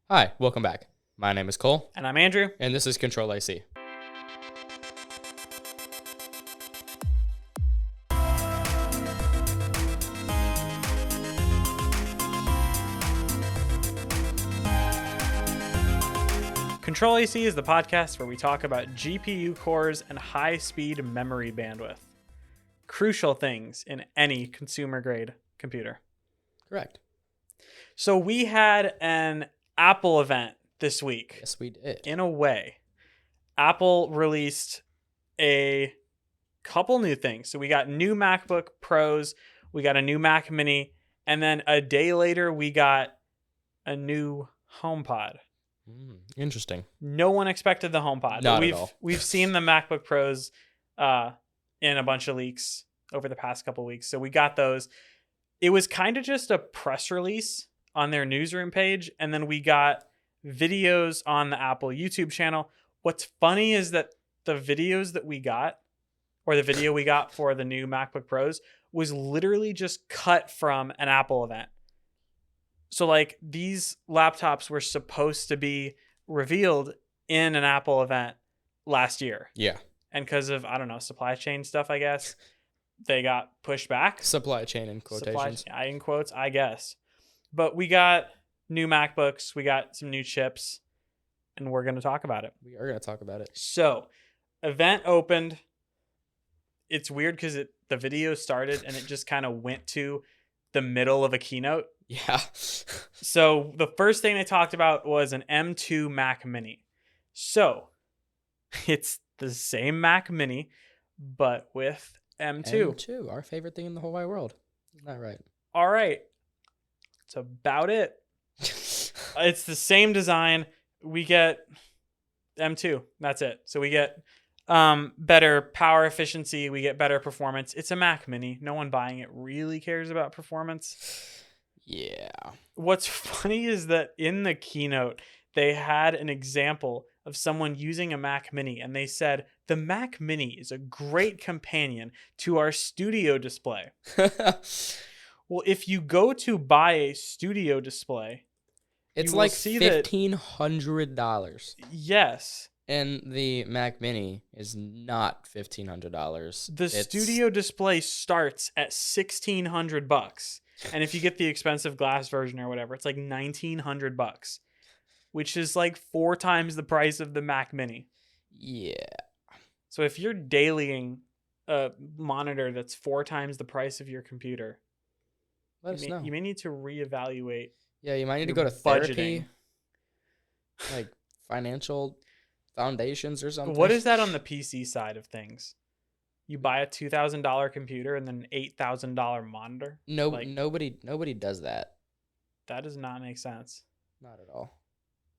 Hi, welcome back. My name is Cole. And I'm Andrew. And this is CTRL-AC. CTRL-AC is the podcast where we talk about GPU cores and high-speed memory bandwidth. Crucial things in any consumer-grade computer. Correct. So we had an Apple event this week. Yes, we did. In a way. Apple released a couple new things. So we got new MacBook Pros, we got a new Mac Mini, and then a day later we got a new HomePod. Interesting. No one expected the HomePod. Not at all. We've seen the MacBook Pros in a bunch of leaks over the past couple of weeks. So we got those. It was kind of just a press release on their newsroom page, and then we got videos on the Apple YouTube channel. What's funny is that the videos that we got, or the video we got for the new MacBook Pros, was literally just cut from an Apple event. So like these laptops were supposed to be revealed in an Apple event last year. Yeah. And because of, I don't know, supply chain stuff, I guess, they got pushed back. Supply chain in quotations. In quotes, I guess. But we got new MacBooks, we got some new chips, and we're going to talk about it. We are going to talk about it. So, event opened. It's weird because the video started and it just kind of went to the middle of a keynote. Yeah. So, the first thing they talked about was an M2 Mac Mini. So, it's the same Mac Mini, but with M2. M2, our favorite thing in the whole wide world. Isn't that right? All right. That's about it. It's the same design. We get M2. That's it. So we get better power efficiency. We get better performance. It's a Mac Mini. No one buying it really cares about performance. Yeah. What's funny is that in the keynote, they had an example of someone using a Mac Mini, and they said, the Mac Mini is a great companion to our studio display. Well, if you go to buy a studio display, it's like $1,500. Yes. And the Mac Mini is not $1,500. The studio display starts at $1,600. And if you get the expensive glass version or whatever, it's like $1,900, which is like 4 times the price of the Mac Mini. Yeah. So if you're dailying a monitor that's 4 times the price of your computer, let us know. You may need to reevaluate. Yeah, you might need to go to therapy, like financial foundations or something. What is that on the PC side of things? You buy a $2,000 computer and then an $8,000 monitor? No, like, nobody does that. That does not make sense. Not at all.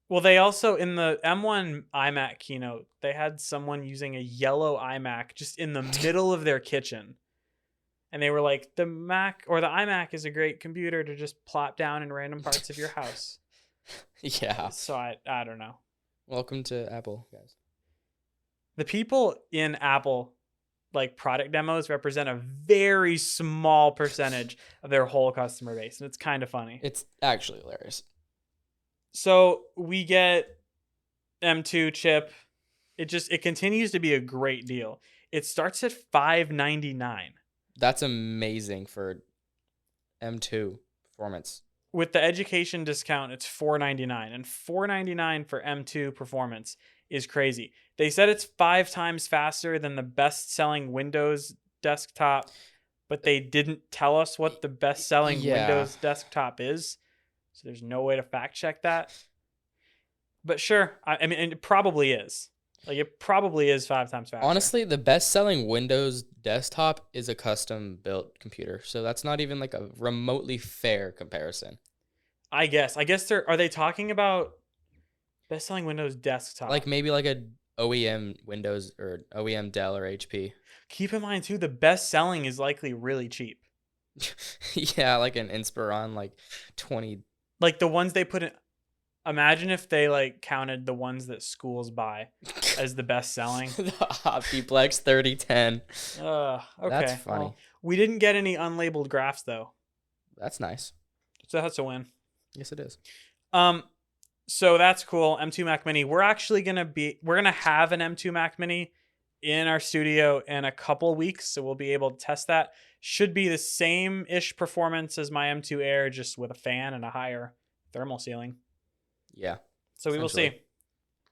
Well, they also, in the M1 iMac keynote, they had someone using a yellow iMac just in the middle of their kitchen. And they were like, the Mac or the iMac is a great computer to just plop down in random parts of your house. Yeah. So I don't know. Welcome to Apple, guys. The people in Apple, like product demos, represent a very small percentage of their whole customer base. And it's kind of funny. It's actually hilarious. So we get M2 chip. It continues to be a great deal. It starts at $599. That's amazing for M2 performance. With the education discount, it's $499, and $499 for M2 performance is crazy. They said it's 5 times faster than the best-selling Windows desktop, but they didn't tell us what the best-selling Windows desktop is, so there's no way to fact-check that. But sure, I mean, it probably is. Like, it probably is 5 times faster. Honestly, the best-selling Windows desktop is a custom-built computer, so that's not even like a remotely fair comparison. I guess are they talking about best-selling Windows desktop? Like maybe like a OEM Windows or OEM Dell or HP. Keep in mind too, the best-selling is likely really cheap. Yeah, like an Inspiron, like 20. Like the ones they put in. Imagine if they like counted the ones that schools buy as the best selling. The Optiplex 3010. Okay. That's funny. Well, we didn't get any unlabeled graphs though. That's nice. So that's a win. Yes, it is. So that's cool. M2 Mac Mini. We're gonna have an M2 Mac Mini in our studio in a couple weeks, so we'll be able to test that. Should be the same ish performance as my M2 Air, just with a fan and a higher thermal ceiling. Yeah. So we will see.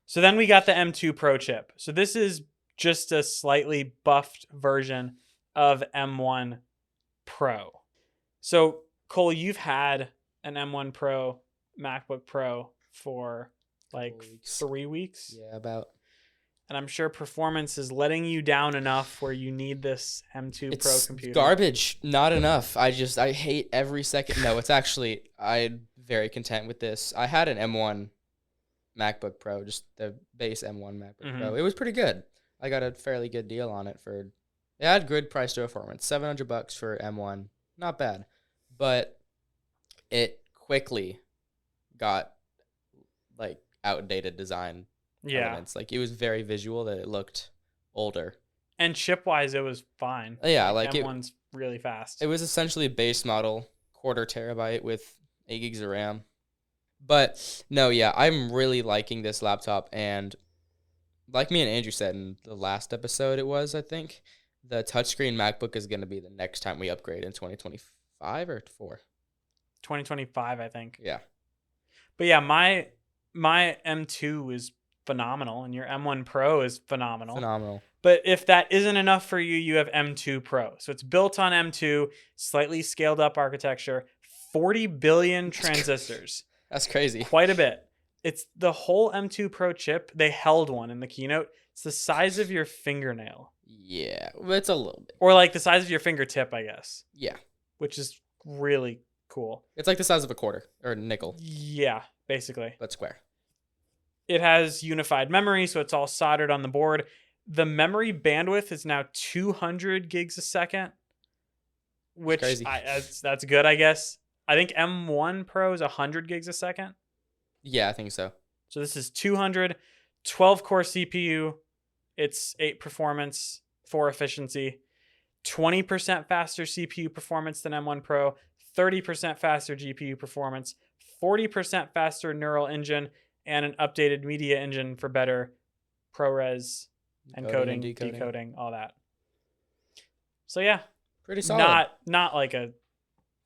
So then we got the M2 Pro chip. So this is just a slightly buffed version of M1 Pro. So Cole, you've had an M1 Pro MacBook Pro for like 3 weeks. Yeah, about. And I'm sure performance is letting you down enough where you need this M2 Pro computer. It's garbage. Not enough. I hate every second. No, it's actually, I'm very content with this. I had an M1 MacBook Pro, just the base M1 MacBook Pro. It was pretty good. I got a fairly good deal on it it had good price to performance. $700 for M1. Not bad. But it quickly got like outdated design elements. Like it was very visual that it looked older. And chip wise it was fine. Yeah, like M1's really fast. It was essentially a base model, 1/4 terabyte with 8 gigs of RAM. But no, yeah, I'm really liking this laptop, and like me and Andrew said in the last episode I think, the touchscreen MacBook is going to be the next time we upgrade in 2025 or 4. 2025, I think. Yeah. But yeah, my M2 is phenomenal, and your M1 Pro is phenomenal. But if that isn't enough for you, you have M2 Pro. So it's built on M2, slightly scaled up architecture, 40 billion transistors. That's crazy. Quite a bit. It's the whole M2 Pro chip. They held one in the keynote. It's the size of your fingernail. Yeah, it's a little bit. Or like the size of your fingertip, I guess. Yeah. Which is really cool. It's like the size of a quarter or a nickel. Yeah, basically. But square. It has unified memory, so it's all soldered on the board. The memory bandwidth is now 200 gigs a second, which that's good, I guess. I think M1 Pro is 100 gigs a second. Yeah, I think so. So this is 200, 12-core CPU. It's 8 performance, 4 efficiency, 20% faster CPU performance than M1 Pro, 30% faster GPU performance, 40% faster neural engine, and an updated media engine for better ProRes encoding, decoding, all that. So yeah, pretty solid. Not like a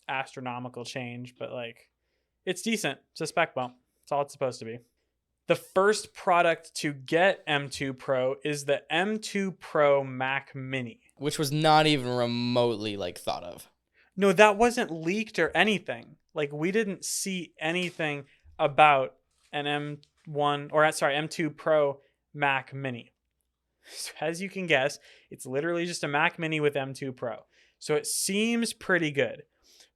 astronomical change, but like it's decent. It's a spec bump. That's all it's supposed to be. The first product to get M2 Pro is the M2 Pro Mac Mini, which was not even remotely like thought of. No, that wasn't leaked or anything. Like we didn't see anything about an M2 Pro Mac Mini. So as you can guess, it's literally just a Mac Mini with M2 Pro. So it seems pretty good,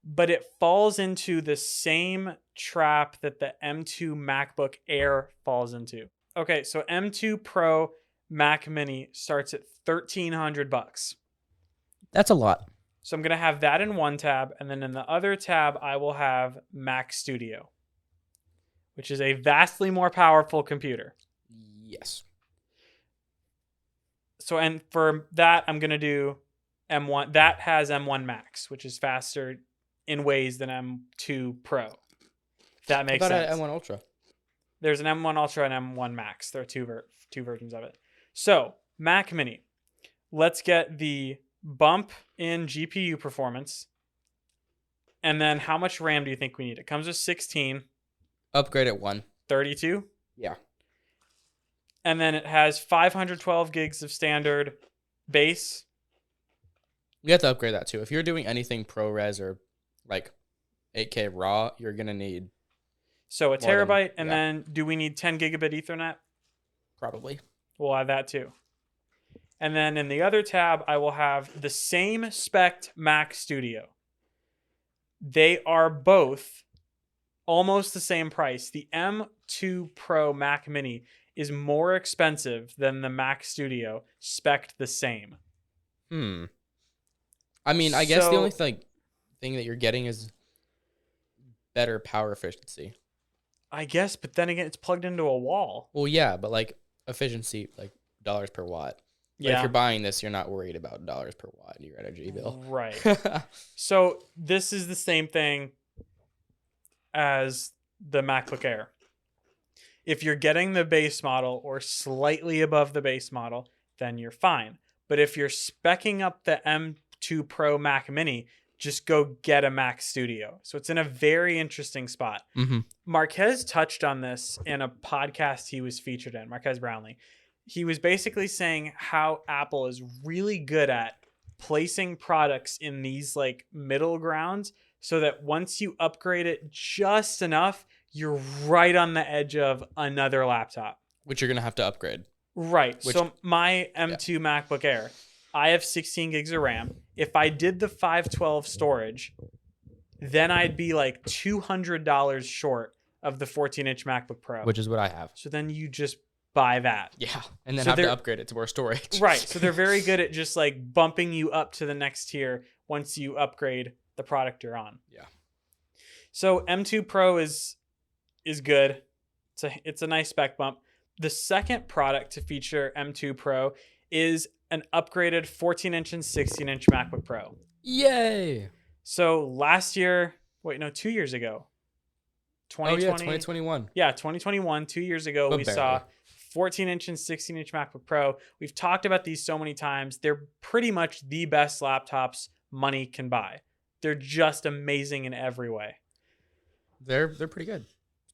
but it falls into the same trap that the M2 MacBook Air falls into. Okay, so M2 Pro Mac Mini starts at $1,300. That's a lot. So I'm going to have that in one tab, and then in the other tab, I will have Mac Studio, which is a vastly more powerful computer. Yes. So, and for that, I'm going to do M1. That has M1 Max, which is faster in ways than M2 Pro. If that makes sense. What about an M1 Ultra? There's an M1 Ultra and M1 Max. There are two versions of it. So, Mac Mini. Let's get the bump in GPU performance. And then how much RAM do you think we need? It comes with 16. Upgrade at 1. 32? Yeah. And then it has 512 gigs of standard base. You have to upgrade that too. If you're doing anything ProRes or like 8K raw, you're going to need. So a terabyte. And then do we need 10 gigabit Ethernet? Probably. We'll add that too. And then in the other tab, I will have the same spec Mac Studio. They are both almost the same price. The M2 Pro Mac Mini is more expensive than the Mac Studio, spec'd the same. I mean, I guess the only thing that you're getting is better power efficiency. I guess, but then again, it's plugged into a wall. Well, yeah, but like efficiency, like dollars per watt. Yeah. If you're buying this, you're not worried about dollars per watt in your energy bill. Right. So this is the same thing as the MacBook Air. If you're getting the base model or slightly above the base model, then you're fine. But if you're speccing up the M2 Pro Mac Mini, just go get a Mac Studio. So it's in a very interesting spot. Mm-hmm. Marquez touched on this in a podcast he was featured in, Marquez Brownlee. He was basically saying how Apple is really good at placing products in these like middle grounds so that once you upgrade it just enough, you're right on the edge of another laptop. Which you're going to have to upgrade. Right. So my M2 MacBook Air, I have 16 gigs of RAM. If I did the 512 storage, then I'd be like $200 short of the 14-inch MacBook Pro. Which is what I have. So then you just buy that. Yeah. And then have to upgrade it to more storage. Right. So they're very good at just like bumping you up to the next tier once you upgrade the product you're on. Yeah. So M2 Pro is good. It's a nice spec bump. The second product to feature M2 Pro is an upgraded 14-inch and 16-inch MacBook Pro. Yay! So last year, 2 years ago. 2020. Oh, yeah, 2021. Yeah, 2021, 2 years ago, we saw 14-inch and 16-inch MacBook Pro. We've talked about these so many times. They're pretty much the best laptops money can buy. They're just amazing in every way. They're pretty good.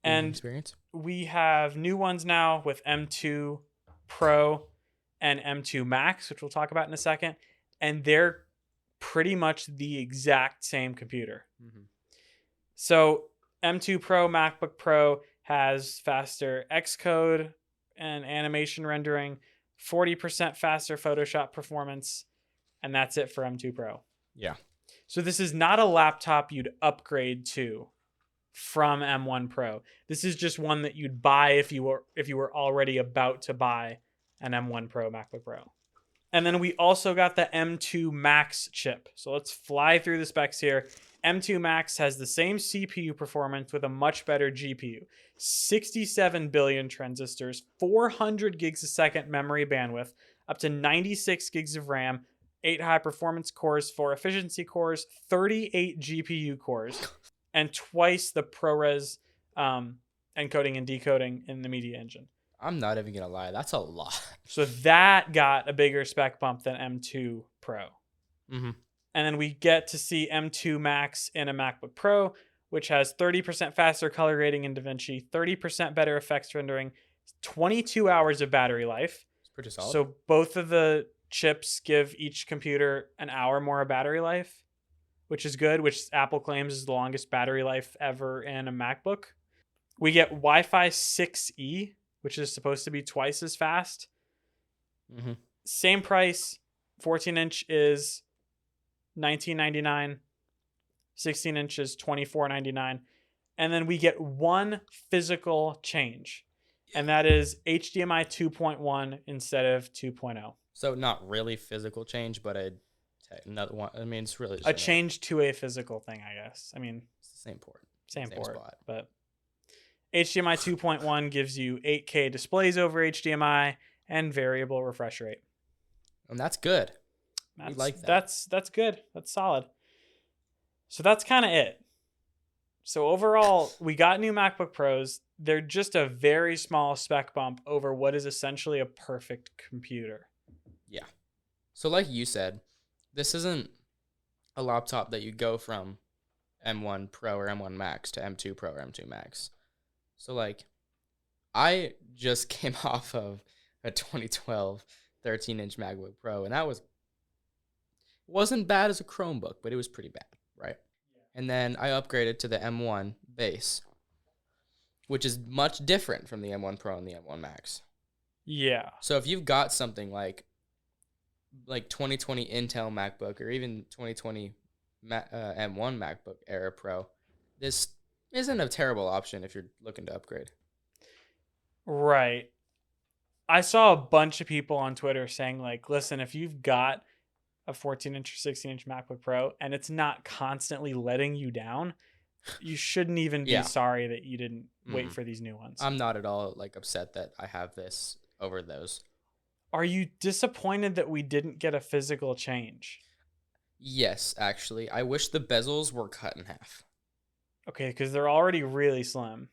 And experience. We have new ones now with M2 Pro and M2 Max, which we'll talk about in a second. And they're pretty much the exact same computer. Mm-hmm. So M2 Pro MacBook Pro has faster Xcode and animation rendering, 40% faster Photoshop performance, and that's it for M2 Pro. Yeah. So this is not a laptop you'd upgrade to from M1 Pro. This is just one that you'd buy if you were already about to buy an M1 Pro MacBook Pro. And then we also got the M2 Max chip. So let's fly through the specs here. M2 Max has the same CPU performance with a much better GPU. 67 billion transistors, 400 gigs a second memory bandwidth, up to 96 gigs of RAM, 8 high-performance cores, 4 efficiency cores, 38 GPU cores, and twice the ProRes encoding and decoding in the media engine. I'm not even going to lie. That's a lot. So that got a bigger spec bump than M2 Pro. Mm-hmm. And then we get to see M2 Max in a MacBook Pro, which has 30% faster color grading in DaVinci, 30% better effects rendering, 22 hours of battery life. It's pretty solid. So both of the chips give each computer an hour more of battery life, which is good, which Apple claims is the longest battery life ever in a MacBook. We get Wi-Fi 6E, which is supposed to be twice as fast. Mm-hmm. Same price. 14-inch is $19.99. 16-inch is $24.99. And then we get one physical change, and that is HDMI 2.1 instead of 2.0. So not really physical change, but another one. I mean, it's really just a change to a physical thing, I guess. I mean, it's the same port. Same port, spot. But HDMI 2.1 gives you 8K displays over HDMI and variable refresh rate. And that's good. We like that. That's good. That's solid. So that's kind of it. So overall, we got new MacBook Pros. They're just a very small spec bump over what is essentially a perfect computer. Yeah. So like you said, this isn't a laptop that you go from M1 Pro or M1 Max to M2 Pro or M2 Max. So like, I just came off of a 2012 13-inch MacBook Pro, and that wasn't bad as a Chromebook, but it was pretty bad, right? Yeah. And then I upgraded to the M1 base, which is much different from the M1 Pro and the M1 Max. Yeah. So if you've got something like 2020 Intel MacBook or even 2020 M1 MacBook Air Pro, this isn't a terrible option if you're looking to upgrade. Right. I saw a bunch of people on Twitter saying, like, listen, if you've got a 14-inch or 16-inch MacBook Pro and it's not constantly letting you down, you shouldn't even be sorry that you didn't wait for these new ones. I'm not at all upset that I have this over those. Are you disappointed that we didn't get a physical change? Yes, actually. I wish the bezels were cut in half. Okay, because they're already really slim.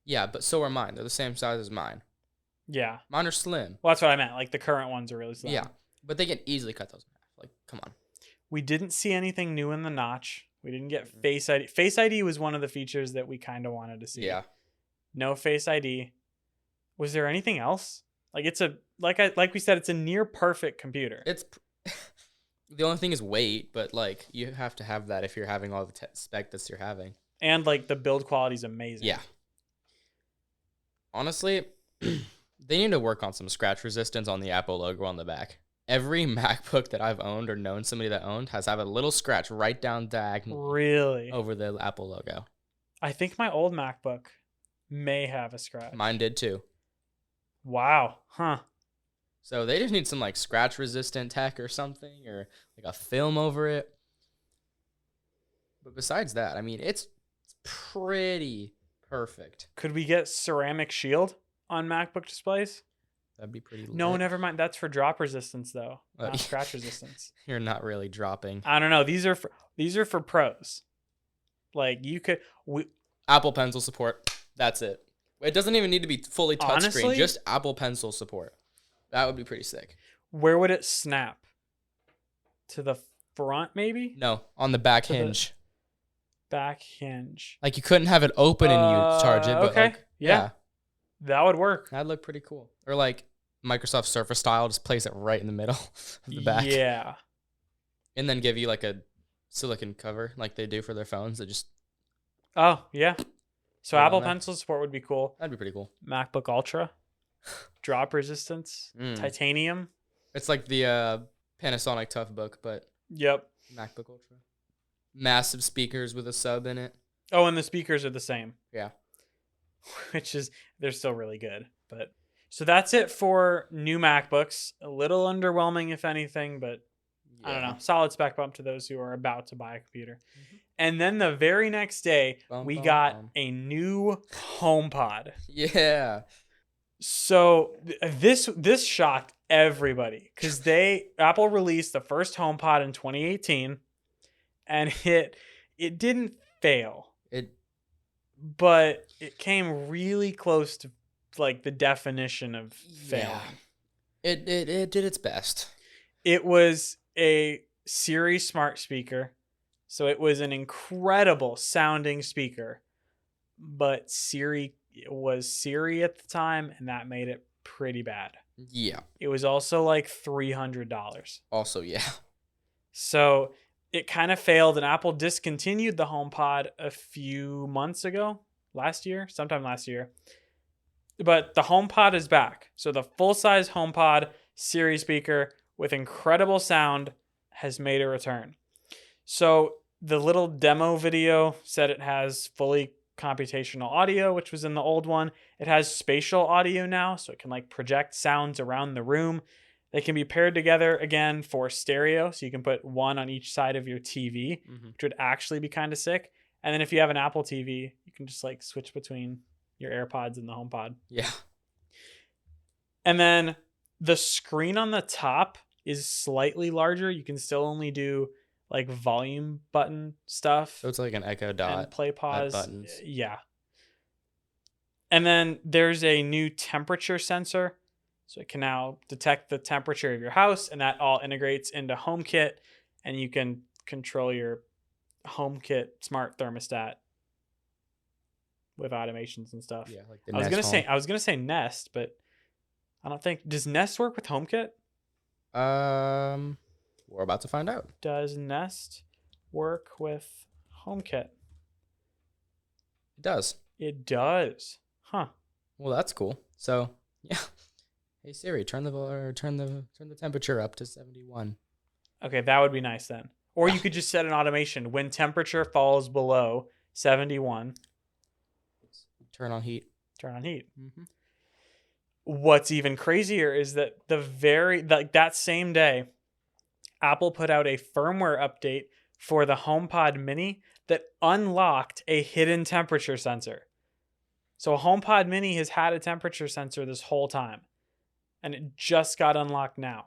Yeah, but so are mine. They're the same size as mine. Yeah. Mine are slim. Well, that's what I meant. Like the current ones are really slim. Yeah, but they can easily cut those in half. Like, come on. We didn't see anything new in the notch. We didn't get Face ID. Face ID was one of the features that we kind of wanted to see. Yeah. No Face ID. Was there anything else? Like it's a like we said, it's a near perfect computer. It's the only thing is weight, but like you have to have that if you're having all the spec that you're having. And like the build quality is amazing. Yeah. Honestly, they need to work on some scratch resistance on the Apple logo on the back. Every MacBook that I've owned or known somebody that owned has have a little scratch right down diagonally. Really? Over the Apple logo. I think my old MacBook may have a scratch. Mine did too. Wow. Huh. So they just need some like scratch resistant tech or something, or like a film over it. But besides that, I mean, it's pretty perfect. Could we get ceramic shield on MacBook displays? That'd be pretty lit. No, never mind. That's for drop resistance though, not scratch resistance. You're not really dropping. I don't know. These are for pros. Like you could Apple Pencil support. That's it. It doesn't even need to be fully touchscreen. Just Apple Pencil support. That would be pretty sick. Where would it snap? To the front, maybe? No, on the back hinge. Back hinge. Like you couldn't have it open and you charge it. But okay. Like, yeah. That would work. That'd look pretty cool. Or like Microsoft Surface style, just place it right in the middle of the back. Yeah. And then give you like a silicone cover like they do for their phones that just... Oh, yeah. So Put Apple Pencil support would be cool. That'd be pretty cool. MacBook Ultra. Drop resistance. Titanium. It's like the Panasonic Toughbook, but... Yep. MacBook Ultra. Massive speakers with a sub in it. Oh, and the speakers are the same. Yeah. Which is, they're still really good. But so that's it for new MacBooks. A little underwhelming, if anything, but I don't know. Solid spec bump to those who are about to buy a computer. Mm-hmm. And then the very next day, we got a new HomePod. Yeah. So this shocked everybody because Apple released the first HomePod in 2018, and it didn't fail. But it came really close to like the definition of failing. Yeah. It did its best. It was a Siri smart speaker. So it was an incredible sounding speaker. But Siri was Siri at the time, and that made it pretty bad. Yeah. It was also like $300. Also, yeah. So it kind of failed, and Apple discontinued the HomePod a few months ago, sometime last year. But the HomePod is back. So the full-size HomePod Siri speaker with incredible sound has made a return. So the little demo video said it has fully computational audio, which was in the old one. It has spatial audio now, so it can like project sounds around the room. They can be paired together again for stereo, so you can put one on each side of your TV, which would actually be kind of sick. And then if you have an Apple TV, you can just like switch between your AirPods and the HomePod. Yeah. And then the screen on the top is slightly larger. You can still only do like volume button stuff. So it's like an Echo Dot and play pause buttons. Yeah. And then there's a new temperature sensor. So it can now detect the temperature of your house, and that all integrates into HomeKit, and you can control your HomeKit smart thermostat with automations and stuff. Yeah, like I was gonna say Nest, but I don't think, does Nest work with HomeKit? We're about to find out. Does Nest work with HomeKit? It does. It does. Huh. Well, that's cool. So, yeah. Hey Siri, turn the temperature up to 71. Okay, that would be nice then. Or you could just set an automation when temperature falls below 71. Turn on heat. Mm-hmm. What's even crazier is that that same day, Apple put out a firmware update for the HomePod Mini that unlocked a hidden temperature sensor. So a HomePod Mini has had a temperature sensor this whole time, and it just got unlocked now.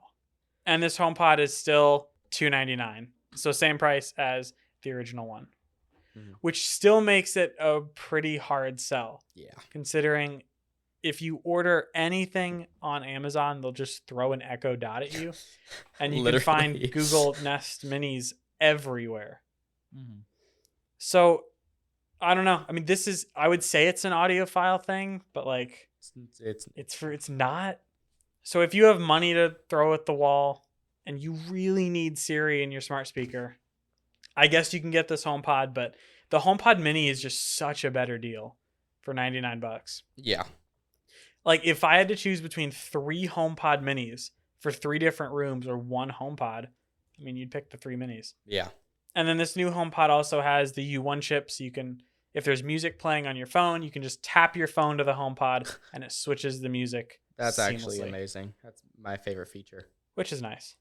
And this HomePod is still $299, so same price as the original one. which still makes it a pretty hard sell. Yeah. Considering if you order anything on Amazon, they'll just throw an Echo Dot at you. And you can find Google Nest Minis everywhere. So, I don't know. I mean, I would say it's an audiophile thing, but like, it's not. So if you have money to throw at the wall and you really need Siri in your smart speaker, I guess you can get this HomePod, but the HomePod Mini is just such a better deal for $99. Yeah. Like if I had to choose between 3 HomePod Minis for 3 different rooms or 1 HomePod, I mean, you'd pick the 3 minis. Yeah. And then this new HomePod also has the U1 chip, so you can, if there's music playing on your phone, you can just tap your phone to the HomePod and it switches the music. That's actually amazing. That's my favorite feature. Which is nice.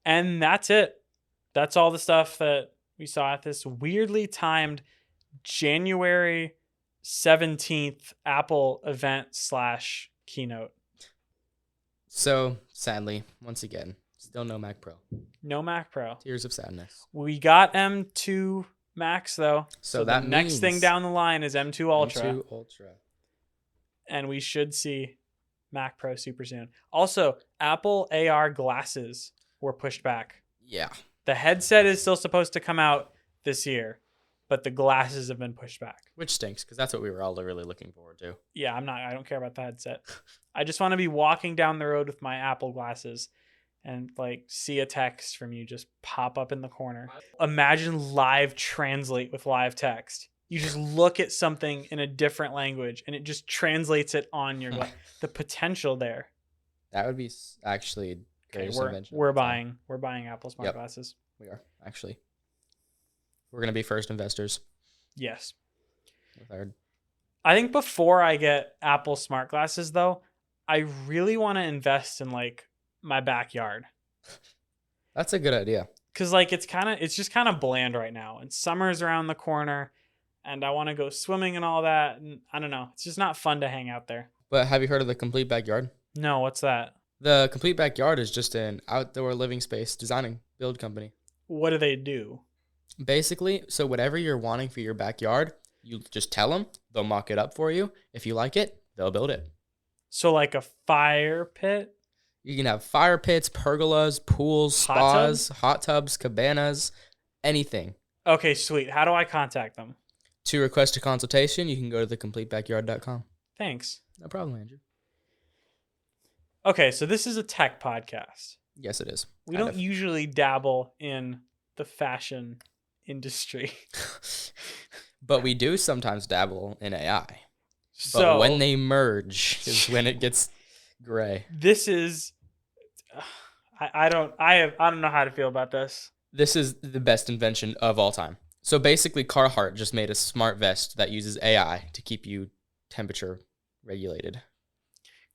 And that's it. That's all the stuff that we saw at this weirdly timed January 17th Apple event / keynote. So, sadly, once again, still no Mac Pro. No Mac Pro. Tears of sadness. We got M2 Max, though. So that the next thing down the line is M2 Ultra. M2 Ultra. And we should see Mac Pro super soon. Also, Apple AR glasses were pushed back. Yeah. The headset is still supposed to come out this year, but the glasses have been pushed back. Which stinks, because that's what we were all really looking forward to. Yeah, I don't care about the headset. I just want to be walking down the road with my Apple glasses and like see a text from you just pop up in the corner. Imagine live translate with live text. You just look at something in a different language and it just translates it on your glass. The potential there. That would be actually okay. We're buying Apple smart glasses. We are actually. We're gonna be first investors. Yes. I think before I get Apple smart glasses though, I really want to invest in like my backyard. That's a good idea. Cause like it's just kind of bland right now, and summer's around the corner. And I want to go swimming and all that. And I don't know. It's just not fun to hang out there. But have you heard of the Complete Backyard? No, what's that? The Complete Backyard is just an outdoor living space designing build company. What do they do? Basically, so whatever you're wanting for your backyard, you just tell them. They'll mock it up for you. If you like it, they'll build it. So like a fire pit? You can have fire pits, pergolas, pools, spas, hot tubs, cabanas, anything. Okay, sweet. How do I contact them? To request a consultation, you can go to thecompletebackyard.com. Thanks. No problem, Andrew. Okay, so this is a tech podcast. Yes, it is. We don't usually dabble in the fashion industry. But we do sometimes dabble in AI. But when they merge is when it gets gray. This is... I don't know how to feel about this. This is the best invention of all time. So basically, Carhartt just made a smart vest that uses AI to keep you temperature regulated.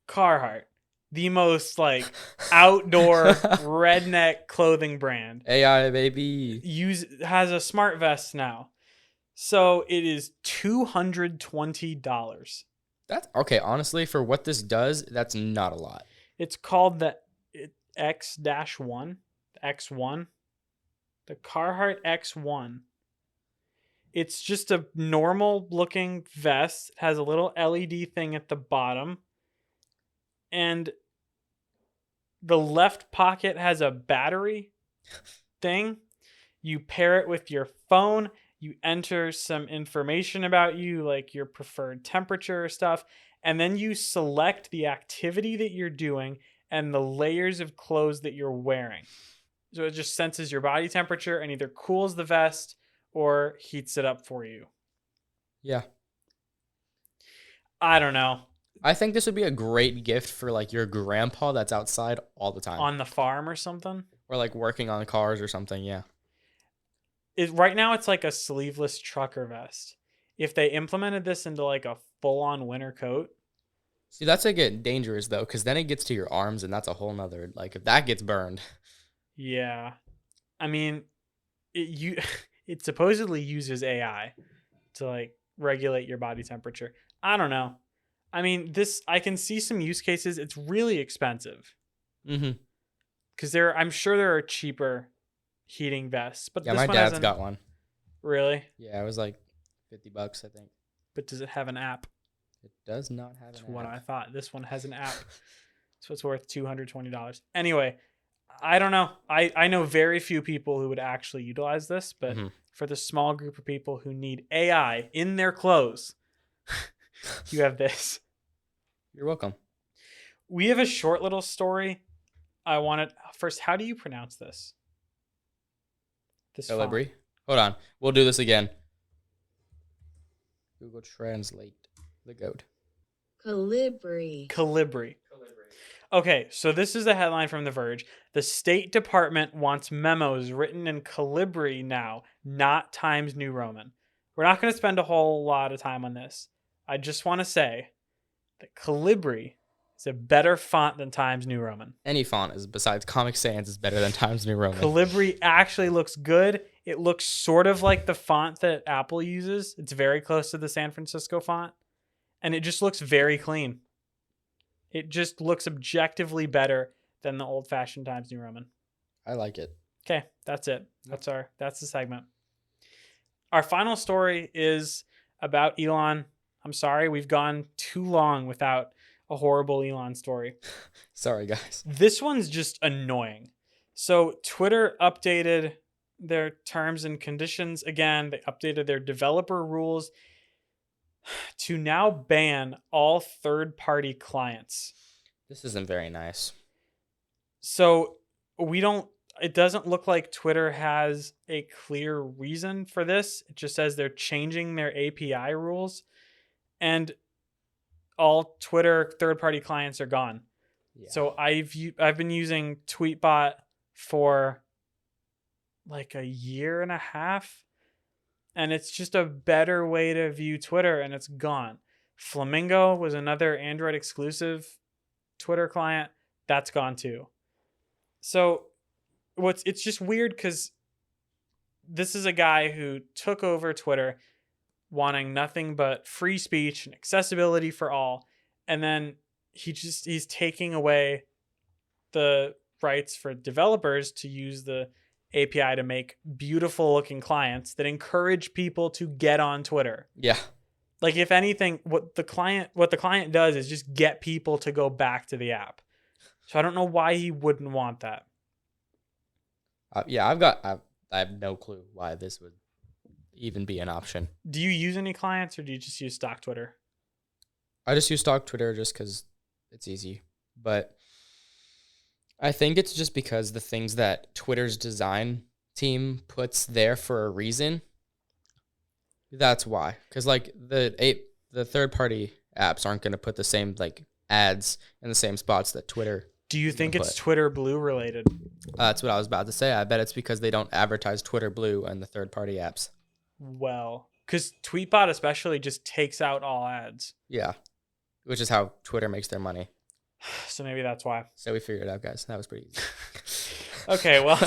Carhartt, the most like outdoor redneck clothing brand. AI, baby. Has a smart vest now. So it is $220. That's okay. Honestly, for what this does, that's not a lot. It's called the X-1, X1, the Carhartt X1. It's just a normal looking vest. It has a little LED thing at the bottom. And the left pocket has a battery thing. You pair it with your phone. You enter some information about you, like your preferred temperature or stuff. And then you select the activity that you're doing and the layers of clothes that you're wearing. So it just senses your body temperature and either cools the vest or heats it up for you. Yeah. I don't know. I think this would be a great gift for like your grandpa that's outside all the time. On the farm or something? Or like working on cars or something, yeah. Right now it's like a sleeveless trucker vest. If they implemented this into like a full-on winter coat. See, that's like get dangerous though, because then it gets to your arms and that's a whole nother, like if that gets burned. Yeah. I mean, it supposedly uses AI to like regulate your body temperature. I don't know. I mean, I can see some use cases. It's really expensive. Mm-hmm. Because I'm sure there are cheaper heating vests. But yeah, this my dad's got one. Really? Yeah, it was like $50, I think. But does it have an app? It does not have That's an what app. I thought. This one has an app. So it's worth $220. Anyway, I don't know. I know very few people who would actually utilize this, but for the small group of people who need AI in their clothes, you have this. You're welcome. We have a short little story. I wanted first. How do you pronounce this? This Calibri. Hold on. We'll do this again. Google Translate. The goat. Calibri. Calibri. Okay, so this is a headline from The Verge. The State Department wants memos written in Calibri now, not Times New Roman. We're not going to spend a whole lot of time on this. I just want to say that Calibri is a better font than Times New Roman. Any font is besides Comic Sans is better than Times New Roman. Calibri actually looks good. It looks sort of like the font that Apple uses. It's very close to the San Francisco font, and it just looks very clean. It just looks objectively better than the old-fashioned Times New Roman. I like it. Okay, that's it. That's the segment. Our final story is about Elon. I'm sorry, we've gone too long without a horrible Elon story. Sorry, guys. This one's just annoying. So Twitter updated their terms and conditions again. They updated their developer rules to now ban all third-party clients. This isn't very nice. So it doesn't look like Twitter has a clear reason for this. It just says they're changing their API rules and all Twitter third-party clients are gone. Yeah. So I've been using Tweetbot for like a year and a half. And it's just a better way to view Twitter, and it's gone. Flamingo was another Android exclusive Twitter client. That's gone too. So it's just weird because this is a guy who took over Twitter wanting nothing but free speech and accessibility for all. And then he's taking away the rights for developers to use the API to make beautiful looking clients that encourage people to get on Twitter. Yeah. Like if anything, what the client does is just get people to go back to the app. So I don't know why he wouldn't want that. Yeah, I have no clue why this would even be an option. Do you use any clients or do you just use stock Twitter? I just use stock Twitter just because it's easy. But I think it's just because the things that Twitter's design team puts there for a reason. That's why. Because like the third-party apps aren't going to put the same like ads in the same spots that Twitter. Do you think it's Twitter Blue related? That's what I was about to say. I bet it's because they don't advertise Twitter Blue and the third-party apps. Well, because Tweetbot especially just takes out all ads. Yeah, which is how Twitter makes their money. So maybe that's why. So we figured it out, guys. That was pretty easy. Okay, well.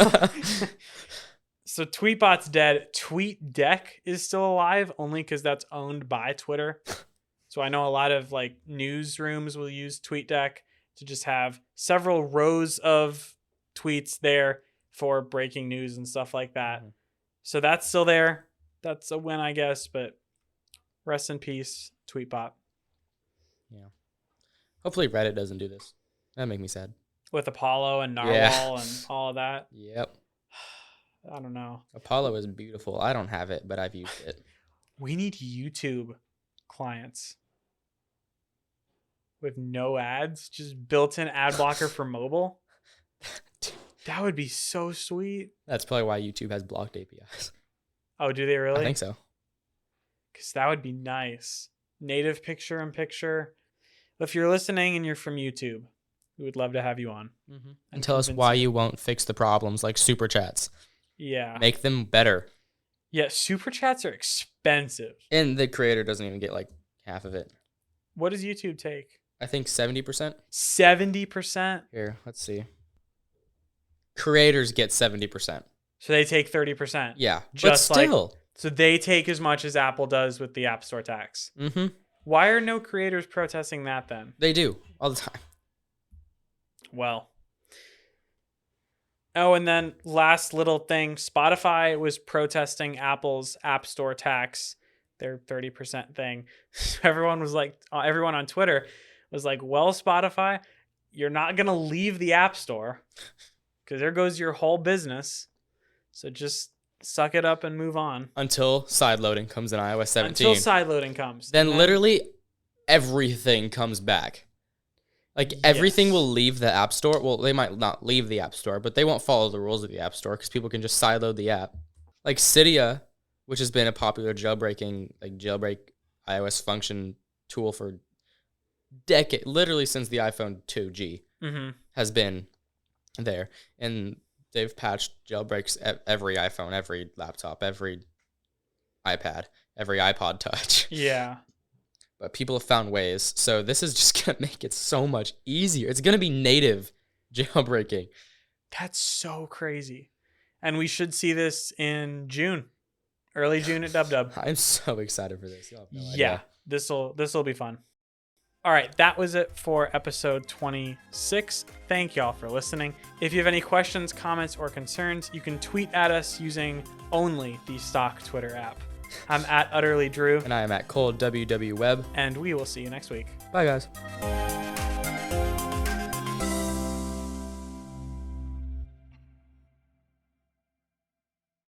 So Tweetbot's dead. TweetDeck is still alive only because that's owned by Twitter. So I know a lot of like newsrooms will use TweetDeck to just have several rows of tweets there for breaking news and stuff like that. Mm-hmm. So that's still there. That's a win, I guess, but rest in peace, Tweetbot. Yeah. Hopefully Reddit doesn't do this. That'd make me sad. With Apollo and Narwhal and all of that. Yep. I don't know. Apollo is beautiful. I don't have it, but I've used it. We need YouTube clients with no ads, just built-in ad blocker for mobile. That would be so sweet. That's probably why YouTube has blocked APIs. Oh, do they really? I think so. Because that would be nice. Native picture-in-picture. If you're listening and you're from YouTube, we would love to have you on. Mm-hmm. And tell us why you won't fix the problems like super chats. Yeah. Make them better. Yeah, super chats are expensive. And the creator doesn't even get like half of it. What does YouTube take? I think 70%. 70%? Here, let's see. Creators get 70%. So they take 30%. Yeah, just but still. Like, so they take as much as Apple does with the App Store tax. Mm-hmm. Why are no creators protesting that then? They do all the time. Well, Oh, and then last little thing, Spotify was protesting Apple's App Store tax, their 30% thing. So everyone was like, everyone on Twitter was like, well, Spotify, you're not going to leave the App Store because there goes your whole business. So just suck it up and move on. Until sideloading comes in iOS 17. Until sideloading comes. Then literally everything comes back. Like, everything will leave the App Store. Well, they might not leave the App Store, but they won't follow the rules of the App Store because people can just sideload the app. Like Cydia, which has been a popular jailbreak iOS function tool for decades, literally since the iPhone 2G has been there. And they've patched jailbreaks at every iPhone, every laptop, every iPad, every iPod Touch. Yeah. But people have found ways. So this is just going to make it so much easier. It's going to be native jailbreaking. That's so crazy. And we should see this in June. Early June at DubDub. I'm so excited for this. You'll have no Yeah. idea. This will be fun. All right, that was it for episode 26. Thank y'all for listening. If you have any questions, comments, or concerns, you can tweet at us using only the stock Twitter app. I'm at Utterly Drew. And I am at Cold WW Web. And we will see you next week. Bye, guys.